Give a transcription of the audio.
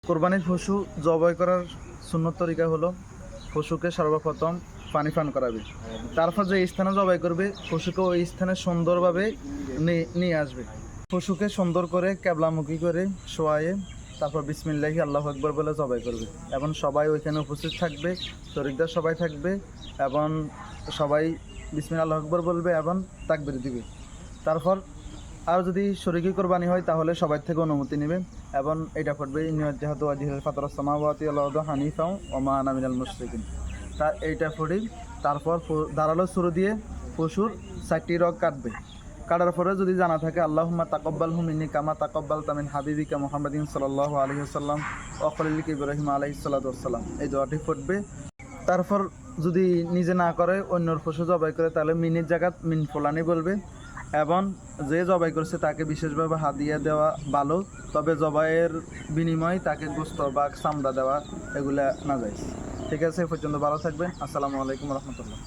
কোরবানির পশু জবাই করার সুন্নত তরিকা হলো পশুকে সর্বপ্রথম পানি পান করাবে, তারপর যে স্থানে জবাই করবে পশুকে ওই স্থানে সুন্দরভাবে নিয়ে আসবে। পশুকে সুন্দর করে ক্যাবলামুখী করে শোয়ায়ে তারপর বিসমিল্লাহি আল্লাহু আকবার বলে জবাই করবে এবং সবাই ওইখানে উপস্থিত থাকবে, শরীকদার সবাই থাকবে এবং সবাই বিসমিল্লাহ আল্লাহু আকবার বলবে এবং তাকবীর দিবে। তারপর আর যদি শরীকি কোরবানি হয় তাহলে সবাই থেকে অনুমতি নেবে এবং এটা পড়বে ইন্নাল্লাহা ওয়াজিহুল ফাতারাস সামাওয়াতি ওয়াল আরদা হানিফা ওয়া মা আনা মিনাল মুশরিকিন। তা এইটা পড়ি তারপর ধারালো ছুরি দিয়ে পশুর 4টি রগ কাটবে। কাটার পরে যদি জানা থাকে আল্লাহুম্মা তাকাব্বালহু মিন্নি কামা তাকাব্বালতা মিন হাবিবিকা মুহাম্মাদিন সাল্লাল্লাহু আলাইহি ওয়াসাল্লাম ওয়া খলিলিকা ইব্রাহিম আলাইহিস সালাতু ওয়াসসালাম, এই দোয়াটি পড়বে। তারপর যদি নিজে না করে অন্যর পশু জবাই করে তাহলে মিনির জায়গাত মিন ফুলানি বলবে এবং যে জবাই করছে তাকে বিশেষভাবে হাদিয়া দেওয়া ভালো, তবে জবাইয়ের বিনিময়ে তাকে গোস্ত বা চামড়া দেওয়া এগুলা না যায়। ঠিক আছে, এ পর্যন্ত ভালো থাকবেন। আসসালামু আলাইকুম রহমতুল্লাহ।